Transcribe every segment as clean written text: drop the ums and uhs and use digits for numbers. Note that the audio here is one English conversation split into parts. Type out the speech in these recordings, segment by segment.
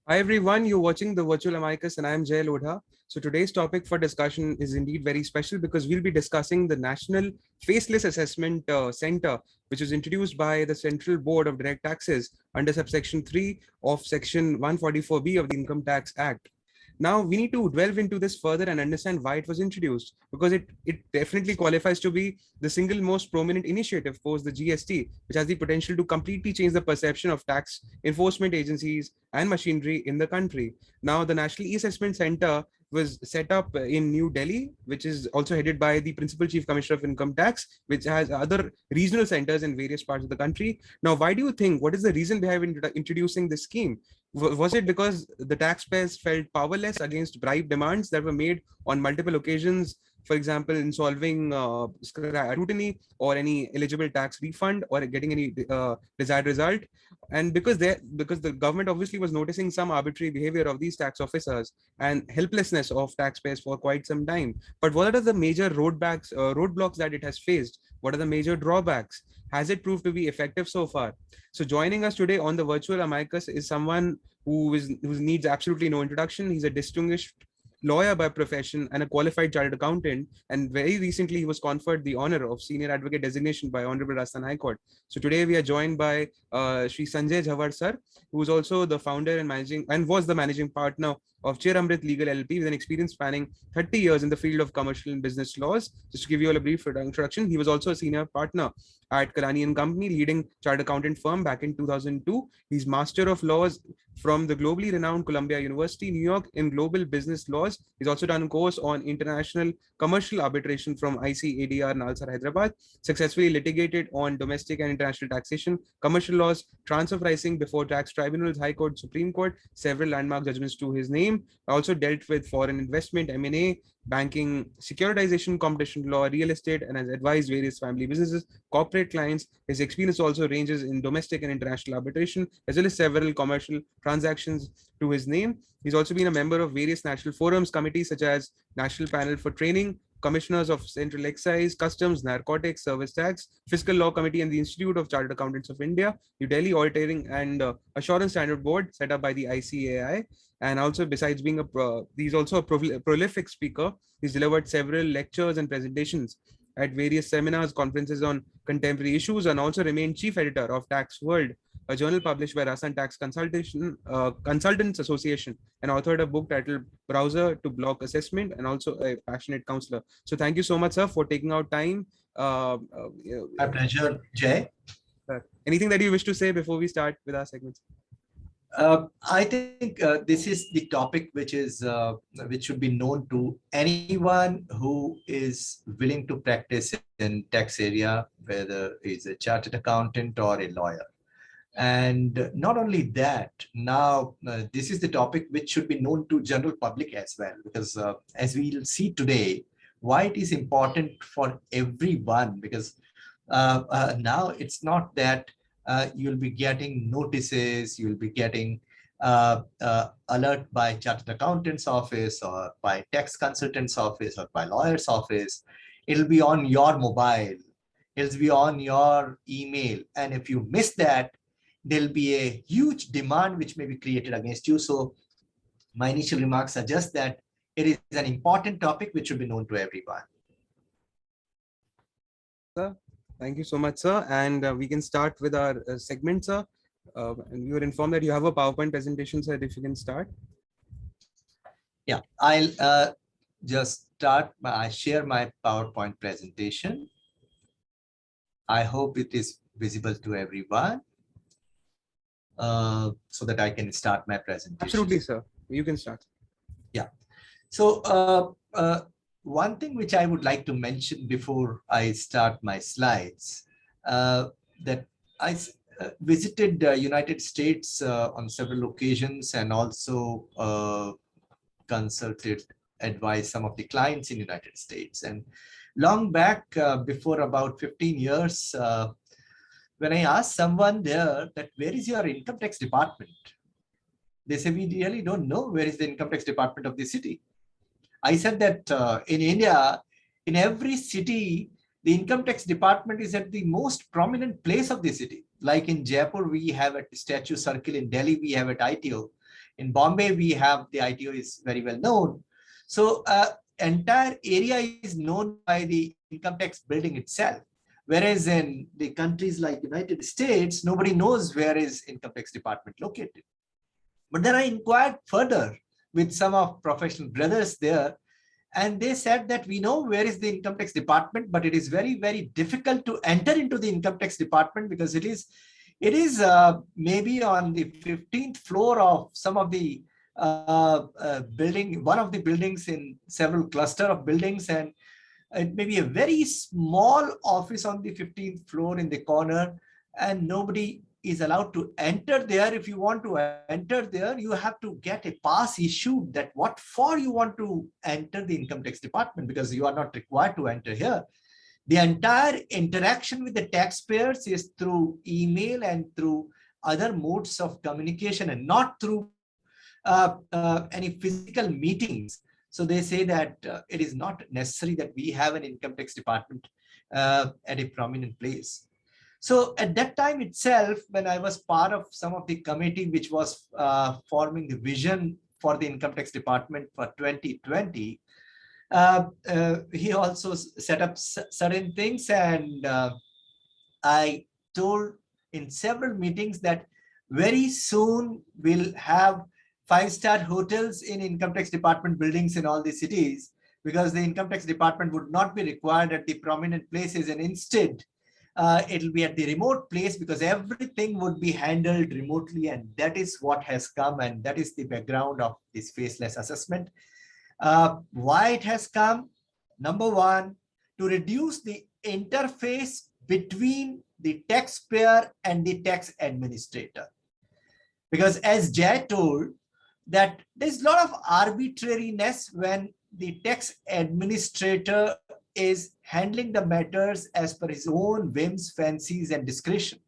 Hi everyone, you're watching the Virtual Amicus and I am Jay Lodha. So today's topic for discussion is indeed very special because we'll be discussing the National Faceless Assessment Center, which was introduced by the Central Board of Direct Taxes under subsection 3 of section 144B of the Income Tax Act. Now we need to delve into this further and understand why it was introduced, because it definitely qualifies to be the single most prominent initiative post the GST, which has the potential to completely change the perception of tax enforcement agencies and machinery in the country. Now, the National eAssessment Center was set up in New Delhi, which is also headed by the Principal Chief Commissioner of Income Tax, which has other regional centers in various parts of the country. Now, why do you think, what is the reason behind introducing this scheme? Was it because the taxpayers felt powerless against bribe demands that were made on multiple occasions, for example, in solving scrutiny or any eligible tax refund or getting any desired result? And because the government obviously was noticing some arbitrary behavior of these tax officers and helplessness of taxpayers for quite some time. But what are the major roadblocks that it has faced? What are the major drawbacks? Has it proved to be effective so far? So joining us today on the virtual amicus is someone who needs absolutely no introduction. He's a distinguished lawyer by profession and a qualified chartered accountant. And very recently, he was conferred the honor of senior advocate designation by Honorable Rajasthan High Court. So today we are joined by Sri Sanjay Jhanwar sir, who is also the founder and was the managing partner of Chair Amrit Legal LLP with an experience spanning 30 years in the field of commercial and business laws. Just to give you all a brief introduction, he was also a senior partner at Karani and Company, leading chartered accountant firm back in 2002. He's Master of Laws from the globally renowned Columbia University, New York, in global business laws. He's also done a course on international commercial arbitration from ICADR Nalsar, Hyderabad, successfully litigated on domestic and international taxation, commercial laws, transfer pricing before tax tribunals, High Court, Supreme Court, several landmark judgments to his name. Also dealt with foreign investment, M&A, banking, securitization, competition law, real estate, and has advised various family businesses, corporate clients. His experience also ranges in domestic and international arbitration, as well as several commercial transactions to his name. He's also been a member of various national forums, committees such as National Panel for Training, Commissioners of Central Excise, Customs, Narcotics, Service Tax, Fiscal Law Committee, and the Institute of Chartered Accountants of India, New Delhi Auditing and Assurance Standard Board, set up by the ICAI. And also, besides being he's also a prolific speaker. He's delivered several lectures and presentations at various seminars, conferences on contemporary issues, and also remained chief editor of Tax World, a journal published by Rajasthan Tax Consultants Association, and authored a book titled Browser to Block Assessment, and also a passionate counselor. So thank you so much, sir, for taking out time. My pleasure, Jay. Anything that you wish to say before we start with our segments? I think this is the topic which should be known to anyone who is willing to practice in tax area, whether he's a chartered accountant or a lawyer. And not only that, now this is the topic which should be known to general public as well, because as we'll see today, why it is important for everyone, because now it's not that you'll be getting notices, you'll be getting alert by chartered accountant's office or by tax consultant's office or by lawyer's office. It'll be on your mobile, it'll be on your email. And if you miss that, there'll be a huge demand which may be created against you. So my initial remarks suggest that it is an important topic which should be known to everyone. Sir, thank you so much, sir. And we can start with our segment, sir. And we were informed that you have a PowerPoint presentation, sir, if you can start. Yeah, I'll just start. I share my PowerPoint presentation. I hope it is visible to everyone so that I can start my presentation. Absolutely, sir. You can start. Yeah. So one thing which I would like to mention before I start my slides, that I visited the United States on several occasions and also advised some of the clients in United States. And long back, before about 15 years, when I asked someone there that where is your income tax department, they say, we really don't know where is the income tax department of the city. I said that in India, in every city, the income tax department is at the most prominent place of the city. Like in Jaipur, we have at Statue Circle. In Delhi, we have at ITO. In Bombay, we have the ITO is very well known. So entire area is known by the income tax building itself. Whereas in the countries like United States, nobody knows where is income tax department located. But then I inquired further with some of professional brothers there, and they said that we know where is the income tax department, but it is very, very difficult to enter into the income tax department because it is maybe on the 15th floor of some of the building, one of the buildings in several cluster of buildings, and it may be a very small office on the 15th floor in the corner, and nobody is allowed to enter there. If you want to enter there, you have to get a pass issued that what for you want to enter the income tax department, because you are not required to enter here. The entire interaction with the taxpayers is through email and through other modes of communication, and not through any physical meetings. So they say that it is not necessary that we have an income tax department at a prominent place. So at that time itself, when I was part of some of the committee which was forming the vision for the income tax department for 2020, he also set up certain things, and I told in several meetings that very soon we'll have 5-star hotels in income tax department buildings in all the cities, because the income tax department would not be required at the prominent places, and instead it'll be at the remote place, because everything would be handled remotely. And that is what has come, and that is the background of this faceless assessment. Why it has come? Number one, to reduce the interface between the taxpayer and the tax administrator. Because as Jay told, that there's a lot of arbitrariness when the tax administrator is handling the matters as per his own whims, fancies, and discretion.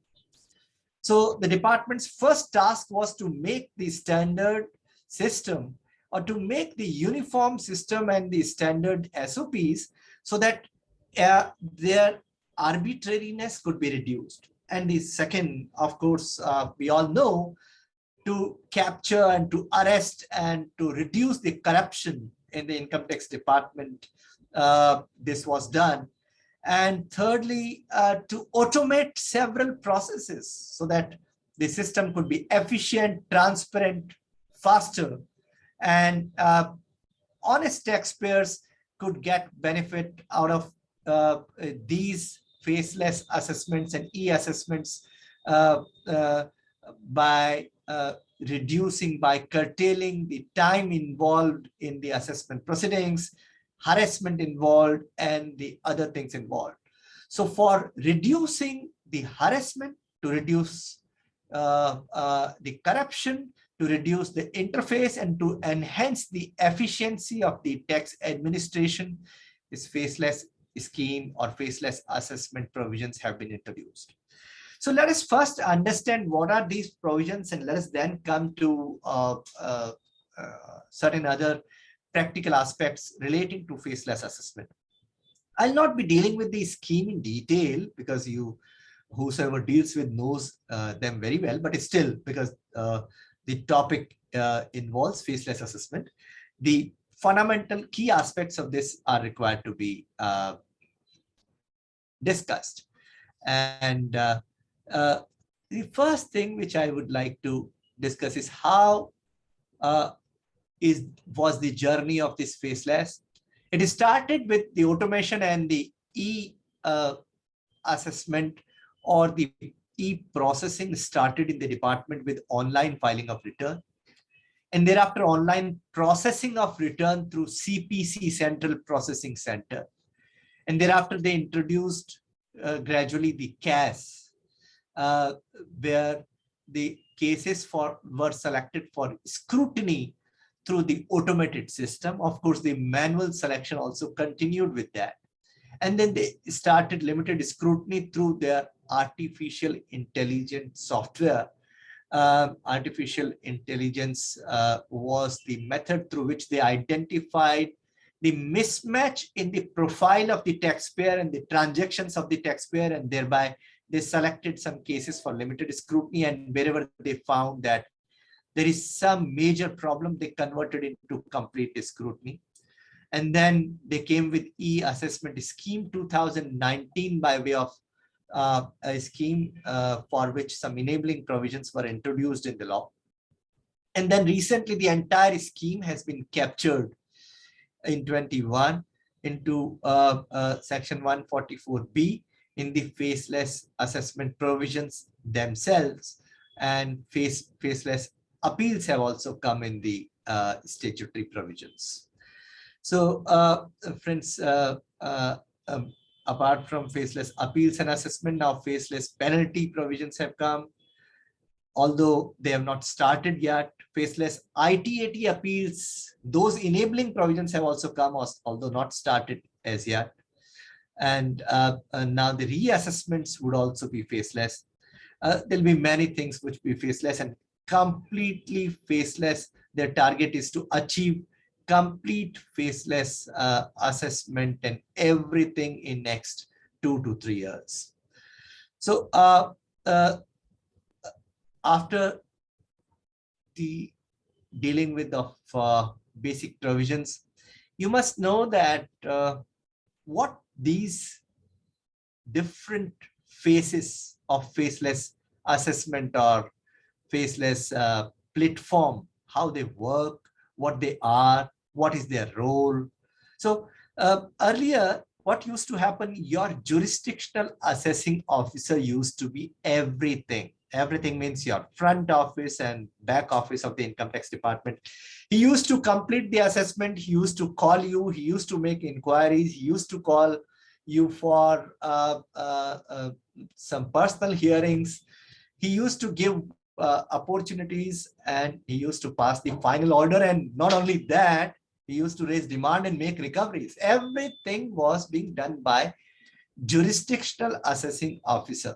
So the department's first task was to make the standard system, or to make the uniform system and the standard SOPs, so that their arbitrariness could be reduced. And the second, of course, we all know, to capture and to arrest and to reduce the corruption in the income tax department. This was done. And thirdly, to automate several processes so that the system could be efficient, transparent, faster, and honest taxpayers could get benefit out of these faceless assessments and e-assessments by reducing, by curtailing the time involved in the assessment proceedings, harassment involved, and the other things involved. So for reducing the harassment, to reduce the corruption, to reduce the interface, and to enhance the efficiency of the tax administration, this faceless scheme or faceless assessment provisions have been introduced. So let us first understand what are these provisions, and let us then come to certain other practical aspects relating to faceless assessment. I'll not be dealing with the scheme in detail, because whosoever deals with knows them very well, but it's still, because the topic involves faceless assessment, the fundamental key aspects of this are required to be discussed. And the first thing which I would like to discuss is how was the journey of this faceless. It started with the automation and the e-assessment or the e-processing started in the department with online filing of return, and thereafter online processing of return through CPC, Central Processing Center. And thereafter they introduced gradually the CAS, where the cases were selected for scrutiny through the automated system. Of course, the manual selection also continued with that. And then they started limited scrutiny through their artificial intelligence software. Artificial intelligence was the method through which they identified the mismatch in the profile of the taxpayer and the transactions of the taxpayer, and thereby they selected some cases for limited scrutiny, and wherever they found that there is some major problem, they converted into complete scrutiny. And then they came with eAssessment Scheme 2019 by way of a scheme for which some enabling provisions were introduced in the law. And then recently, the entire scheme has been captured in 21 into Section 144B in the faceless assessment provisions themselves, and faceless appeals have also come in the statutory provisions. So, friends, apart from faceless appeals and assessment, now faceless penalty provisions have come. Although they have not started yet, faceless ITAT appeals, those enabling provisions have also come, although not started as yet. And now the reassessments would also be faceless. There'll be many things which will be faceless and completely faceless. Their target is to achieve complete faceless assessment and everything in next 2 to 3 years. So after the dealing with the basic provisions, you must know that what these different phases of faceless assessment or faceless platform, how they work, what they are, what is their role. So earlier, what used to happen, your jurisdictional assessing officer used to be everything. Everything means your front office and back office of the income tax department. He used to complete the assessment. He used to call you. He used to make inquiries. He used to call you for some personal hearings. He used to give opportunities, and he used to pass the final order. And not only that, he used to raise demand and make recoveries. Everything was being done by jurisdictional assessing officer.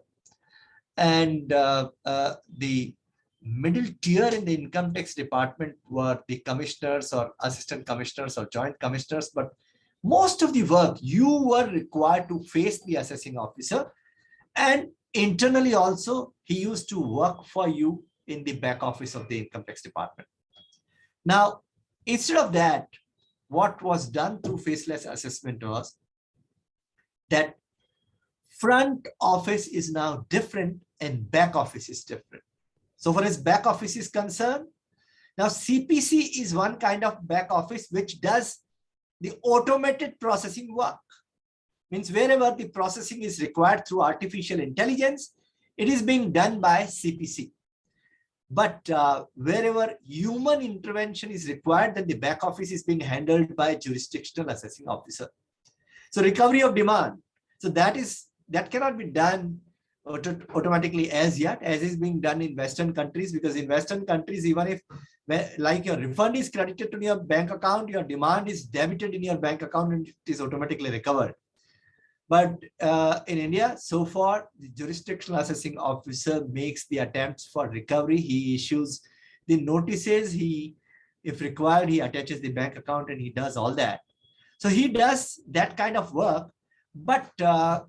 And the middle tier in the income tax department were the commissioners or assistant commissioners or joint commissioners. But most of the work, you were required to face the assessing officer. And internally also, he used to work for you in the back office of the income tax department. Now, instead of that, what was done through faceless assessment was that front office is now different and back office is different. So far as back office is concerned, now CPC is one kind of back office which does the automated processing work. Means wherever the processing is required through artificial intelligence, it is being done by CPC. But wherever human intervention is required, then the back office is being handled by jurisdictional assessing officer. So recovery of demand. So that cannot be done automatically as yet, as is being done in Western countries, because in Western countries, even if like your refund is credited to your bank account, your demand is debited in your bank account and it is automatically recovered. But in India, so far, the jurisdictional assessing officer makes the attempts for recovery. He issues the notices. If required, he attaches the bank account and he does all that. So he does that kind of work. But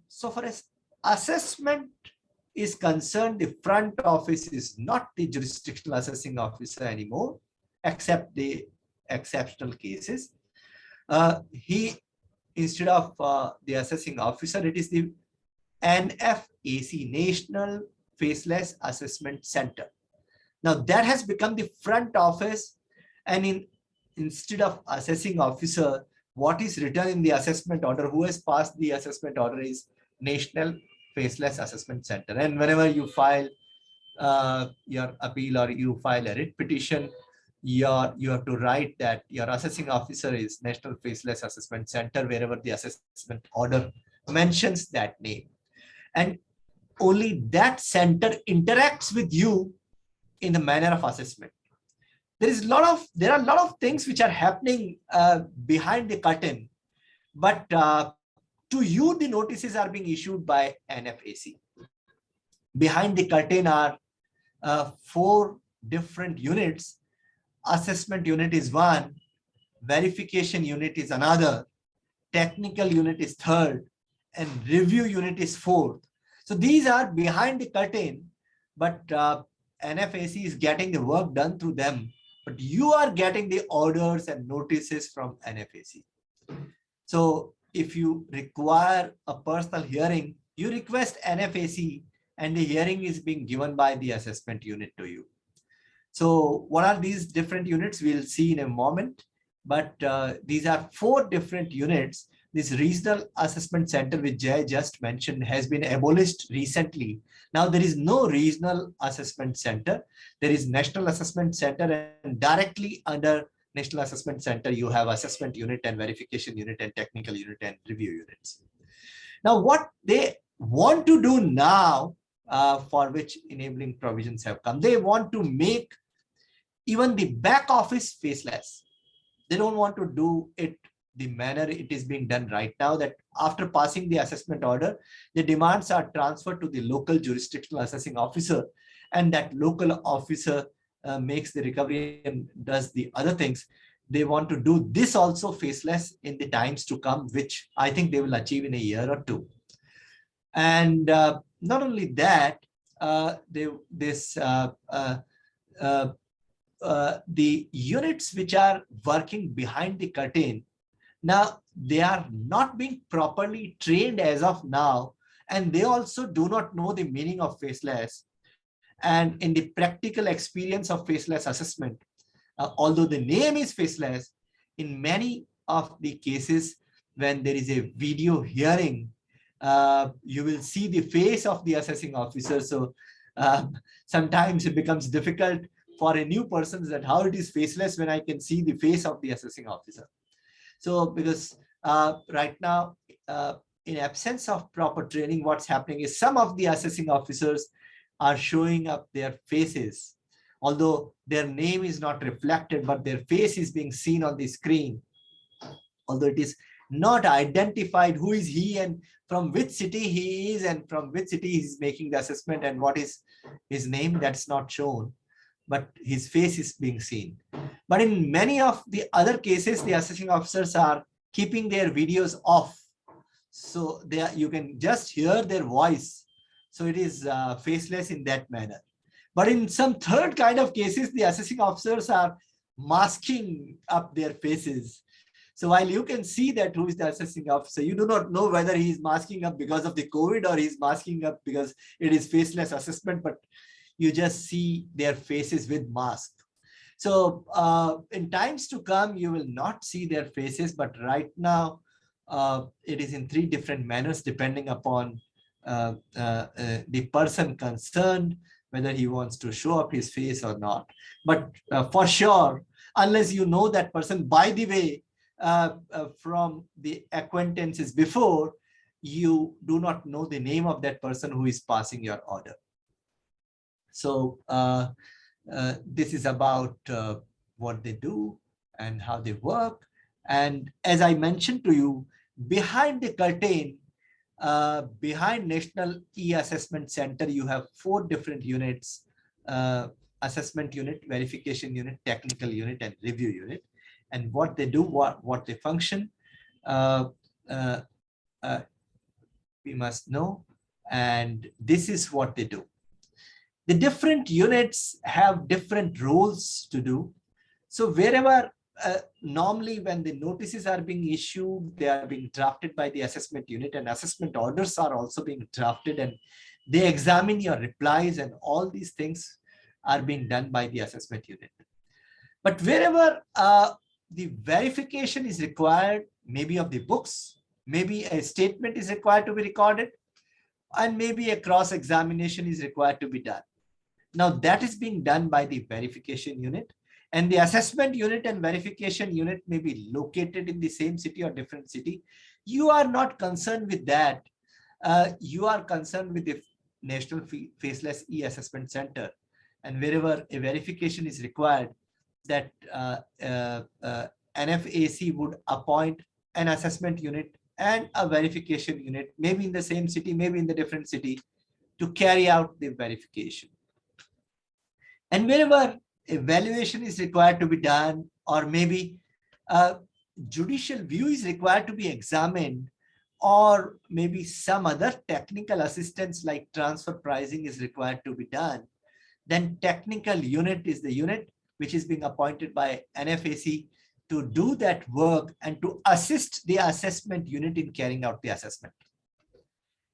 so far as assessment is concerned, the front office is not the jurisdictional assessing officer anymore, except the exceptional cases. Instead of the assessing officer, it is the NFAC, National Faceless Assessment Center. Now that has become the front office, and instead of assessing officer, what is written in the assessment order, who has passed the assessment order, is National Faceless Assessment Center. And whenever you file your appeal or you file a writ petition, you have to write that your assessing officer is National Faceless Assessment Center, wherever the assessment order mentions that name. And only that center interacts with you in the manner of assessment. There are a lot of things which are happening behind the curtain, but to you, the notices are being issued by NFAC. Behind the curtain are 4 different units. Assessment unit is one, verification unit is another, technical unit is third, and review unit is fourth. So these are behind the curtain, but NFAC is getting the work done through them, but you are getting the orders and notices from NFAC. So if you require a personal hearing, you request NFAC and the hearing is being given by the assessment unit to you. So what are these different units? We'll see in a moment, but these are 4 different units. This regional assessment center, which Jay just mentioned, has been abolished recently. Now there is no regional assessment center. There is national assessment center, and directly under national assessment center, you have assessment unit and verification unit and technical unit and review units. Now, what they want to do now, for which enabling provisions have come, they want to make even the back office faceless. They don't want to do it the manner it is being done right now, that after passing the assessment order, the demands are transferred to the local jurisdictional assessing officer, and that local officer makes the recovery and does the other things. They want to do this also faceless in the times to come, which I think they will achieve in a year or 2. And not only that, the units which are working behind the curtain, now they are not being properly trained as of now, and they also do not know the meaning of faceless. And in the practical experience of faceless assessment, although the name is faceless, in many of the cases when there is a video hearing, you will see the face of the assessing officer. So sometimes it becomes difficult for a new person that how it is faceless when I can see the face of the assessing officer. So because right now, in absence of proper training, what's happening is some of the assessing officers are showing up their faces, although their name is not reflected, but their face is being seen on the screen. Although it is not identified who is he and from which city he is and from which city he is making the assessment and what is his name, that's not shown, but his face is being seen. But in many of the other cases, the assessing officers are keeping their videos off. So you can just hear their voice. So it is faceless in that manner. But in some third kind of cases, the assessing officers are masking up their faces. So while you can see that who is the assessing officer, you do not know whether he is masking up because of the COVID or he is masking up because it is faceless assessment, but you just see their faces with mask. So in times to come, you will not see their faces, but right now it is in 3 different manners depending upon the person concerned, whether he wants to show up his face or not. But for sure, unless you know that person, by the way, from the acquaintances before, you do not know the name of that person who is passing your order. So this is about what they do and how they work. And as I mentioned to you, behind the curtain, behind National eAssessment Center, you have 4 different units: assessment unit, verification unit, technical unit, and review unit. And what they do, what they function, we must know. And this is what they do. The different units have different roles to do. So wherever normally when the notices are being issued, they are being drafted by the assessment unit, and assessment orders are also being drafted, and they examine your replies, and all these things are being done by the assessment unit. But wherever the verification is required, maybe of the books, maybe a statement is required to be recorded, and maybe a cross-examination is required to be done. Now that is being done by the verification unit, and the assessment unit and verification unit may be located in the same city or different city. You are not concerned with that. You are concerned with the National Faceless eAssessment Center, and wherever a verification is required, that NFAC would appoint an assessment unit and a verification unit, maybe in the same city, maybe in the different city, to carry out the verification. And wherever evaluation is required to be done, or maybe judicial view is required to be examined, or maybe some other technical assistance like transfer pricing is required to be done, Then technical unit is the unit which is being appointed by NFAC to do that work and to assist the assessment unit in carrying out the assessment.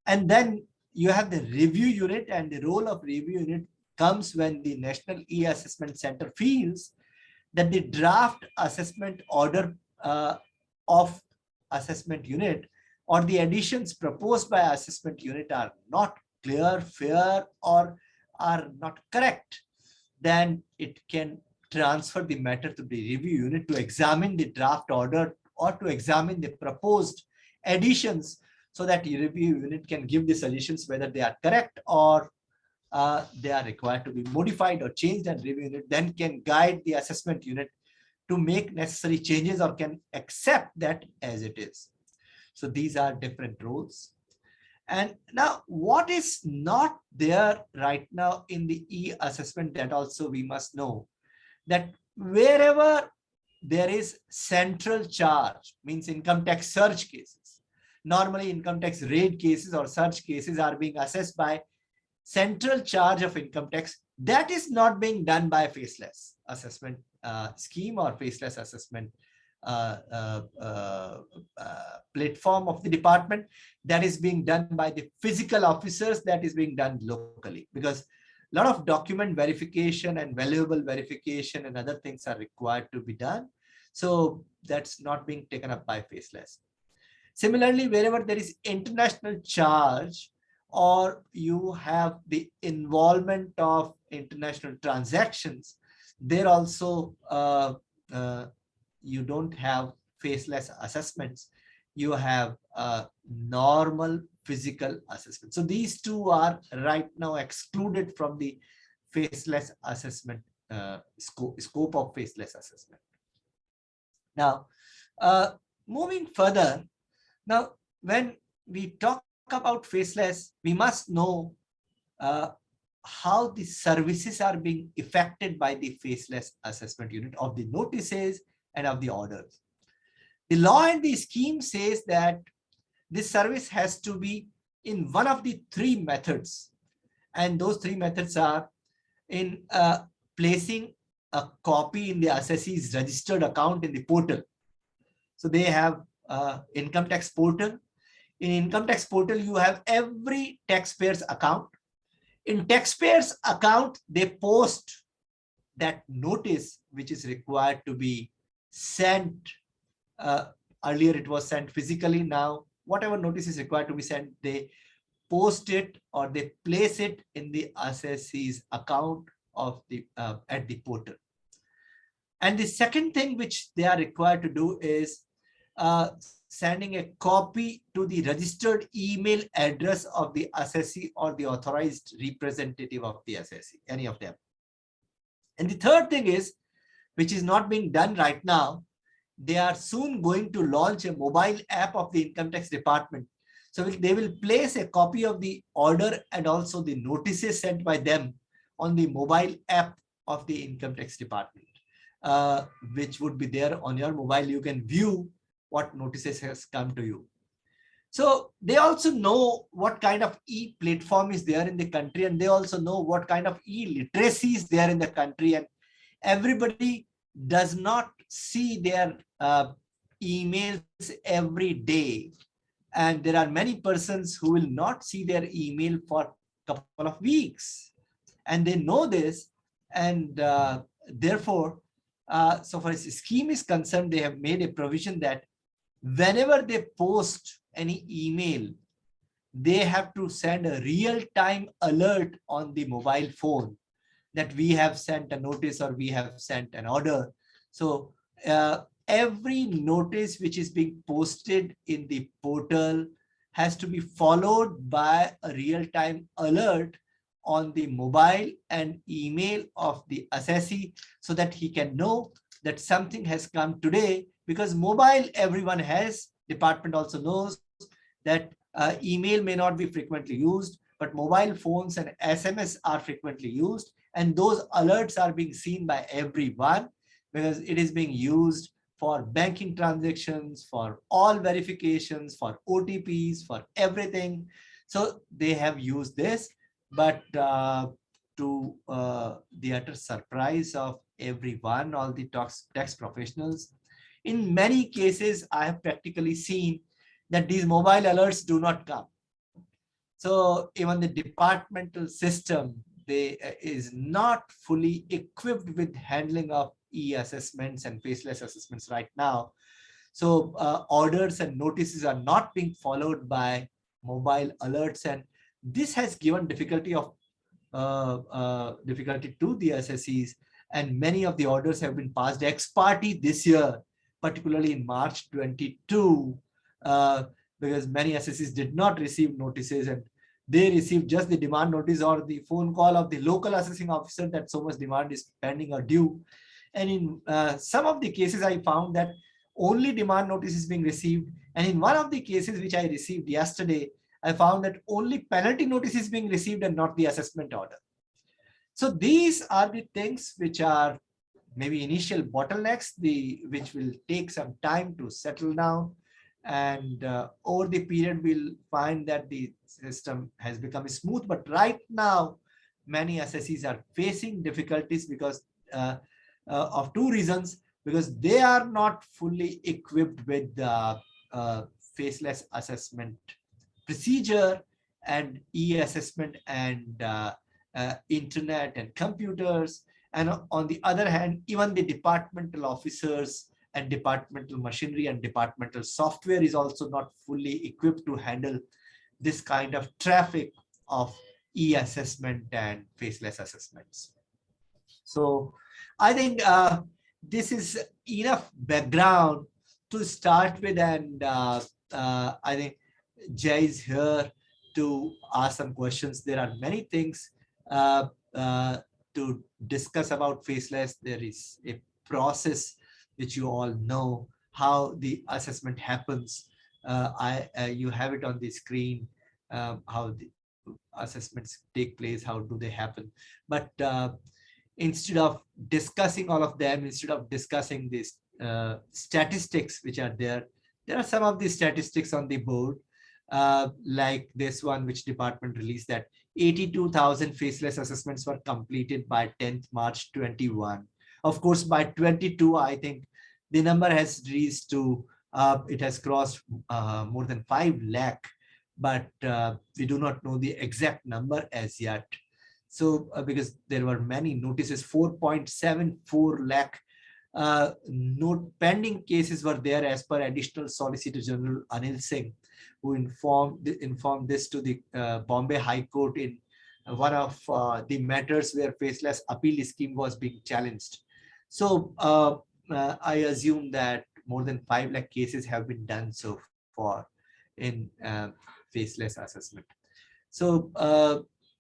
And then you have the review unit, and the role of review unit comes when the National eAssessment Center feels that the draft assessment order of assessment unit or the additions proposed by assessment unit are not clear, fair, or are not correct. Then it can transfer the matter to the review unit to examine the draft order or to examine the proposed additions, so that the review unit can give the suggestions whether they are correct or they are required to be modified or changed, and review unit then can guide the assessment unit to make necessary changes or can accept that as it is. So these are different roles. And now what is not there right now in the e-assessment, that also we must know, that wherever there is central charge, means income tax surge cases, normally income tax raid cases or surge cases are being assessed by central charge of income tax. That is not being done by faceless assessment scheme or faceless assessment platform of the department. That is being done by the physical officers, that is being done locally, because a lot of document verification and valuable verification and other things are required to be done. So that's not being taken up by faceless. Similarly, wherever there is international charge or you have the involvement of international transactions, there also you don't have faceless assessments. You have normal physical assessment. So these two are right now excluded from the faceless assessment scope of faceless assessment. Now, moving further, now when we talk about faceless, we must know how the services are being affected by the faceless assessment unit of the notices and of the orders. The law and the scheme says that this service has to be in one of the three methods, and those three methods are in placing a copy in the assessee's registered account in the portal. So they have income tax portal. In income tax portal, you have every taxpayer's account. In taxpayer's account, they post that notice which is required to be sent. Earlier it was sent physically. Now whatever notice is required to be sent, they post it or they place it in the assessee's account of the at the portal. And the second thing which they are required to do is sending a copy to the registered email address of the assessee or the authorized representative of the assessee, any of them. And the third thing is, which is not being done right now, they are soon going to launch a mobile app of the income tax department. So they will place a copy of the order and also the notices sent by them on the mobile app of the income tax department, which would be there on your mobile. You can view what notices has come to you. So they also know what kind of e-platform is there in the country, and they also know what kind of e-literacy is there in the country. And everybody does not see their emails every day. And there are many persons who will not see their email for a couple of weeks. And they know this. And therefore, so far as the scheme is concerned, they have made a provision that whenever they post any email, they have to send a real-time alert on the mobile phone that we have sent a notice or we have sent an order. So every notice which is being posted in the portal has to be followed by a real-time alert on the mobile and email of the assessee, so that he can know that something has come today. Because mobile everyone has, department also knows that email may not be frequently used, but mobile phones and SMS are frequently used, and those alerts are being seen by everyone because it is being used for banking transactions, for all verifications, for OTPs, for everything. So they have used this, but to the utter surprise of everyone, all the tax professionals, in many cases, I have practically seen that these mobile alerts do not come. So even the departmental system, they is not fully equipped with handling of e-assessments and faceless assessments right now. So orders and notices are not being followed by mobile alerts, and this has given difficulty to the SSEs, and many of the orders have been passed ex parte this year, particularly in March 22, because many SSEs did not receive notices, and they received just the demand notice or the phone call of the local assessing officer that so much demand is pending or due. And in some of the cases, I found that only demand notice is being received. And in one of the cases which I received yesterday, I found that only penalty notice is being received and not the assessment order. So these are the things which are maybe initial bottlenecks, which will take some time to settle down. And over the period, we'll find that the system has become smooth. But right now, many SSEs are facing difficulties because of two reasons. Because they are not fully equipped with the faceless assessment procedure and e-assessment and internet and computers. And on the other hand, even the departmental officers and departmental machinery and departmental software is also not fully equipped to handle this kind of traffic of e-assessment and faceless assessments. So I think this is enough background to start with, and I think Jay is here to ask some questions. There are many things to discuss about faceless. There is a process which you all know how the assessment happens. You have it on the screen, how the assessments take place, how do they happen. But instead of discussing all of them, instead of discussing these statistics which are there are some of these statistics on the board, like this one, which department released, that 82,000 faceless assessments were completed by 10th March 21. Of course, by 22, I think the number has reached to, it has crossed more than 5 lakh, but we do not know the exact number as yet. So because there were many notices, 4.74 lakh pending cases were there, as per Additional Solicitor General Anil Singh, who informed this to the Bombay High Court in one of the matters where faceless appeal scheme was being challenged. So I assume that more than 5 lakh cases have been done so far in faceless assessment. So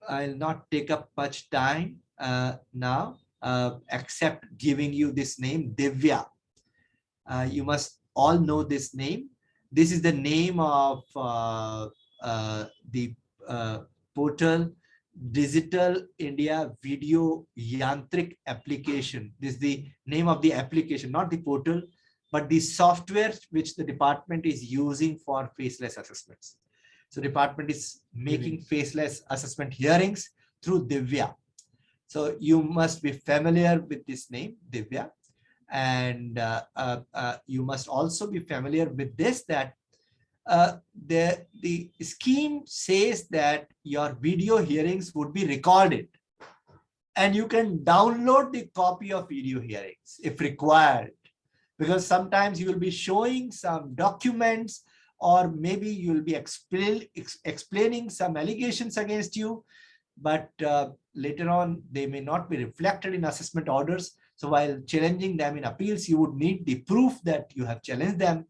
I'll not take up much time now, except giving you this name, Divya. You must all know this name. This is the name of the portal, Digital India Video Yantrik Application. This is the name of the application, not the portal, but the software which the department is using for faceless assessments. So department is making faceless assessment hearings through Divya. So you must be familiar with this name, Divya. And you must also be familiar with this, that the scheme says that your video hearings would be recorded, and you can download the copy of video hearings if required, because sometimes you will be showing some documents, or maybe you will be explaining some allegations against you, but later on they may not be reflected in assessment orders. So while challenging them in appeals, you would need the proof that you have challenged them.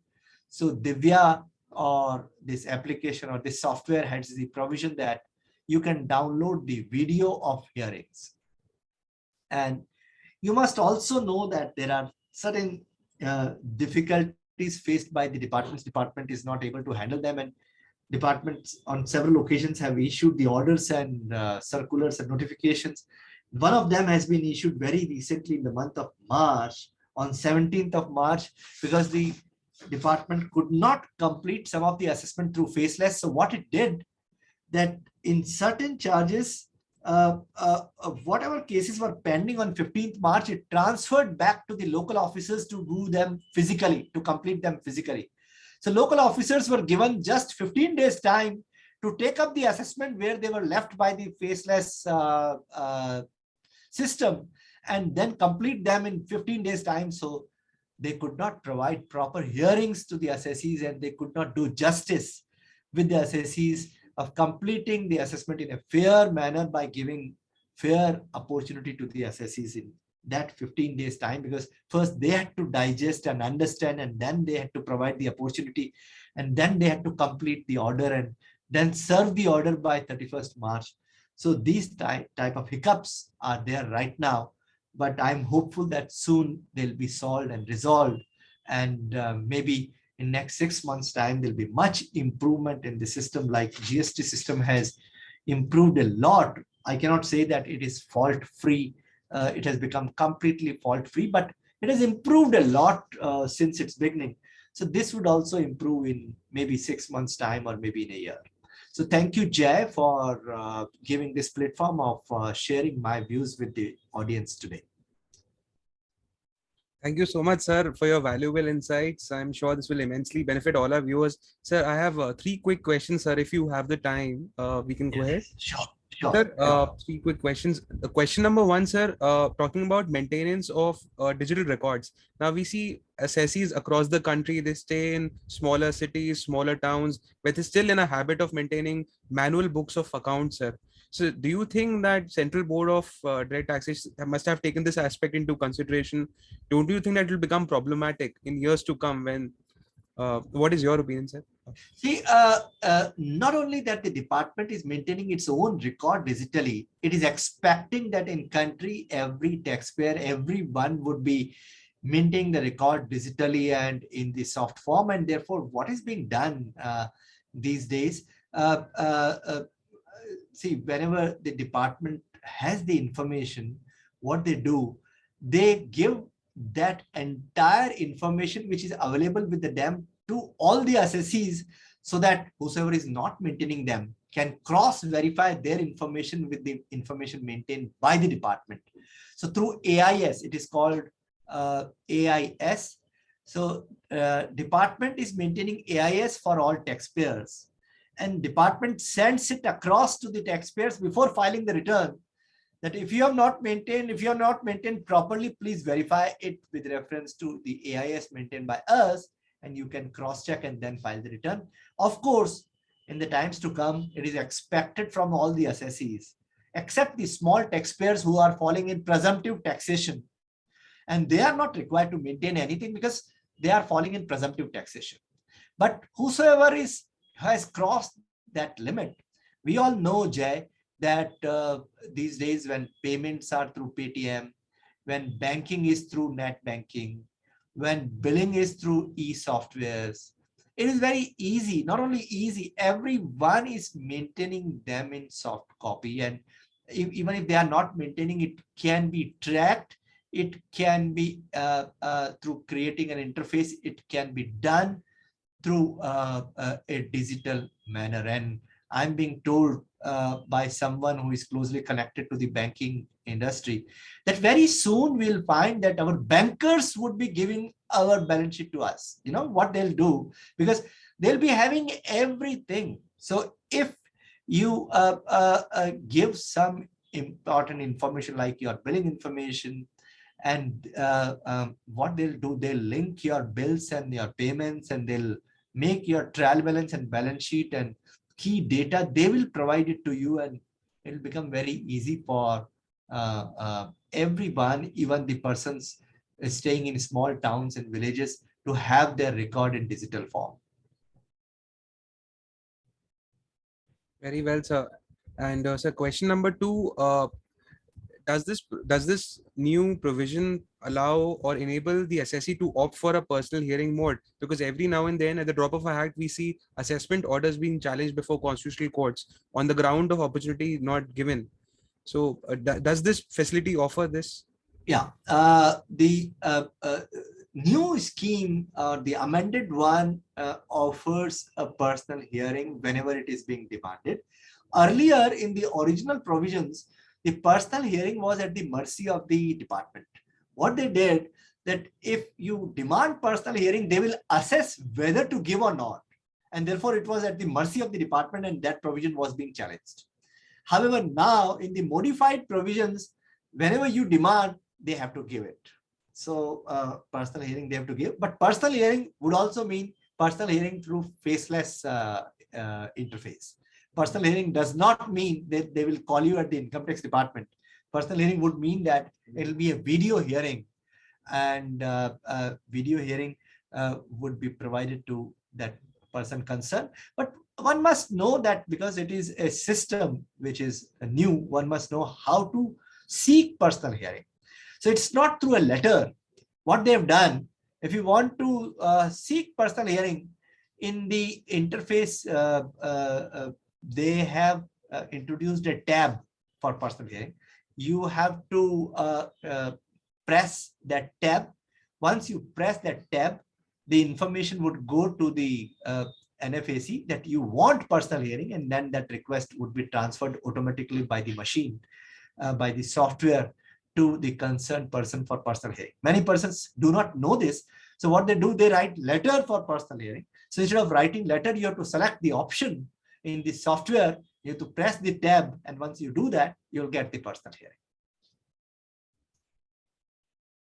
So Divya, or this application or this software, has the provision that you can download the video of hearings. And you must also know that there are certain difficulties faced by the departments. Department is not able to handle them, and departments on several occasions have issued the orders and circulars and notifications. One of them has been issued very recently in the month of March, on 17th of March, because the department could not complete some of the assessment through faceless. So what it did, that in certain charges, whatever cases were pending on 15th March, it transferred back to the local officers to do them physically, to complete them physically. So local officers were given just 15 days time to take up the assessment where they were left by the faceless system, and then complete them in 15 days time. So they could not provide proper hearings to the assessees, and they could not do justice with the assessees of completing the assessment in a fair manner by giving fair opportunity to the assessees in that 15 days time, because first they had to digest and understand, and then they had to provide the opportunity, and then they had to complete the order and then serve the order by 31st March. So these type of hiccups are there right now, but I'm hopeful that soon they'll be solved and resolved, and maybe in next 6 months time there'll be much improvement in the system. Like GST system has improved a lot. I cannot say that it is fault free. It has become completely fault free, but it has improved a lot since its beginning. So this would also improve in maybe 6 months time, or maybe in a year. So thank you, Jay, for giving this platform of sharing my views with the audience today. Thank you so much, sir, for your valuable insights. I'm sure this will immensely benefit all our viewers. Sir, I have 3 quick questions, sir. If you have the time, we can go ahead. Sure, sure. Sir, 3 quick questions. Question number 1, sir, talking about maintenance of digital records. Now we see assessees across the country, they stay in smaller cities, smaller towns, but they're still in a habit of maintaining manual books of accounts, sir. So do you think that Central Board of Direct Taxation must have taken this aspect into consideration? Don't you think that will become problematic in years to come when, what is your opinion, sir? See, not only that the department is maintaining its own record digitally, it is expecting that in country, every taxpayer, everyone would be maintaining the record digitally and in the soft form. And therefore, what is being done these days, see, whenever the department has the information, what they do, they give that entire information which is available with the DAM to all the assessees, so that whosoever is not maintaining them can cross-verify their information with the information maintained by the department. So through AIS, it is called AIS. So department is maintaining AIS for all taxpayers, and department sends it across to the taxpayers before filing the return, that if you have not maintained properly, please verify it with reference to the AIS maintained by us, and you can cross-check and then file the return. Of course, in the times to come, it is expected from all the assessees, except the small taxpayers who are falling in presumptive taxation, and they are not required to maintain anything because they are falling in presumptive taxation. But whosoever has crossed that limit, we all know, Jay, that these days when payments are through Paytm, when banking is through net banking, when billing is through e-softwares, it is very easy. Not only easy, everyone is maintaining them in soft copy, and even if they are not maintaining, it can be tracked. It can be through creating an interface. It can be done through a digital manner. And I'm being told by someone who is closely connected to the banking industry that very soon we'll find that our bankers would be giving our balance sheet to us. You know what they'll do, because they'll be having everything. So if you give some important information like your billing information, and what they'll do, they'll link your bills and your payments, and they'll make your trial balance and balance sheet and key data. They will provide it to you, and it'll become very easy for everyone, even the persons staying in small towns and villages, to have their record in digital form. Very well, sir. And sir, question number 2, does this new provision allow or enable the assessee to opt for a personal hearing mode? Because every now and then, at the drop of a hat, we see assessment orders being challenged before constitutional courts on the ground of opportunity not given. So does this facility offer this? Yeah, the new scheme, the amended one, offers a personal hearing whenever it is being demanded. Earlier, in the original provisions, the personal hearing was at the mercy of the department. What they did, that if you demand personal hearing, they will assess whether to give or not. And therefore, it was at the mercy of the department, and that provision was being challenged. However, now in the modified provisions, whenever you demand, they have to give it. So personal hearing they have to give, but personal hearing would also mean personal hearing through faceless interface. Personal hearing does not mean that they will call you at the income tax department. Personal hearing would mean that it will be a video hearing, and video hearing would be provided to that person concerned. But one must know that because it is a system which is new, one must know how to seek personal hearing. So it's not through a letter. What they have done, if you want to seek personal hearing in the interface, they have introduced a tab for personal hearing. You have to press that tab. Once you press that tab, the information would go to the NFAC that you want personal hearing, and then that request would be transferred automatically by the machine, by the software, to the concerned person for personal hearing. Many persons do not know this. So what they do, they write letter for personal hearing. So instead of writing letter, you have to select the option in the software. You have to press the tab, and once you do that, you'll get the personal hearing.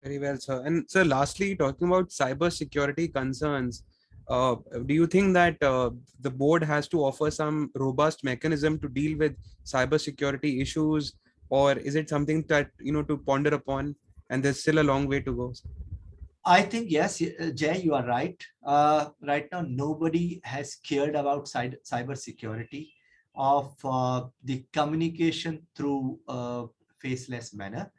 Very well, sir. And sir, lastly, talking about cyber security concerns, do you think that the board has to offer some robust mechanism to deal with cyber security issues, or is it something that to ponder upon, and there's still a long way to go? I think yes, Jay, you are right. Right now, nobody has cared about cyber security of the communication through faceless manner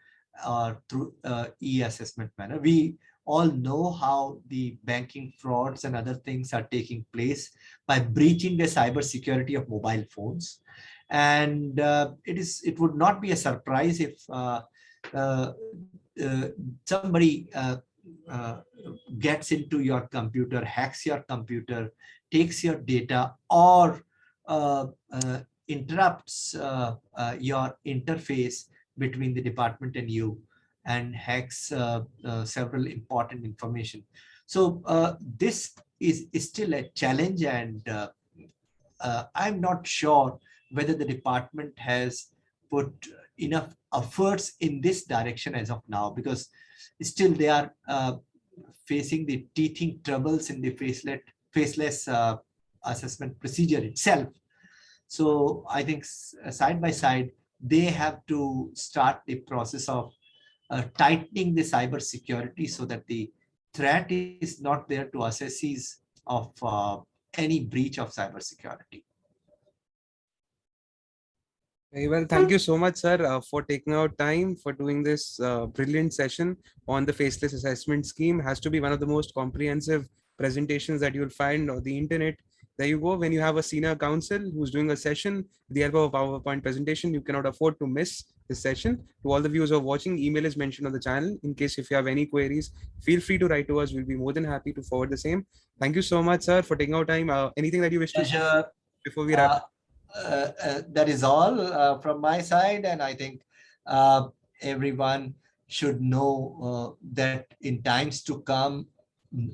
or through e-assessment manner. We all know how the banking frauds and other things are taking place by breaching the cyber security of mobile phones. And it would not be a surprise if somebody gets into your computer, hacks your computer, takes your data, or interrupts your interface between the department and you, and hacks several important information. So this is still a challenge, and I'm not sure whether the department has put enough efforts in this direction as of now, because still they are facing the teething troubles in the faceless assessment procedure itself. So I think side by side, they have to start the process of tightening the cyber security so that the threat is not there to assessees of any breach of cyber security. Very well. Thank you so much, sir, for taking out time for doing this brilliant session on the Faceless Assessment Scheme. Has to be one of the most comprehensive presentations that you'll find on the internet. There you go. When you have a senior counsel who's doing a session with the help of a PowerPoint presentation, you cannot afford to miss this session. To all the viewers who are watching, email is mentioned on the channel. In case if you have any queries, feel free to write to us. We'll be more than happy to forward the same. Thank you so much, sir, for taking out time. Anything that you wish to say before we wrap? That is all from my side, and I think everyone should know that in times to come,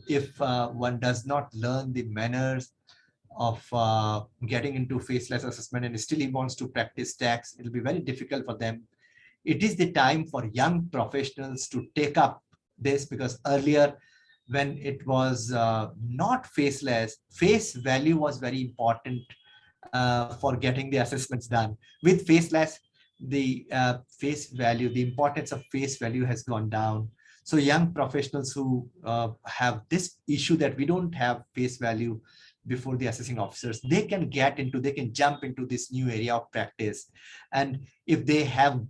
if one does not learn the manners of getting into faceless assessment and still he wants to practice tax, it will be very difficult for them. It is the time for young professionals to take up this, because earlier when it was not faceless, face value was very important for getting the assessments done. With faceless, the face value, the importance of face value has gone down. So young professionals who have this issue that we don't have face value before the assessing officers, they can jump into this new area of practice. And if they have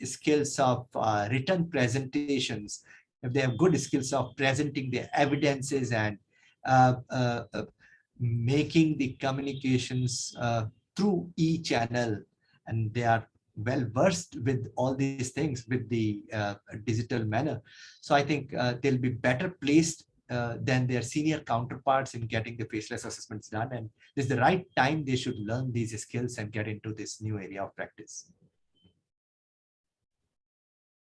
skills of written presentations, if they have good skills of presenting the evidences and making the communications through e-channel, and they are well versed with all these things with the digital manner. So I think they'll be better placed than their senior counterparts in getting the faceless assessments done. And this is the right time they should learn these skills and get into this new area of practice.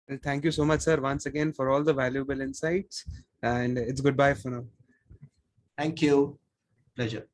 Well, thank you so much, sir, once again for all the valuable insights. And it's goodbye for now. Thank you. Pleasure.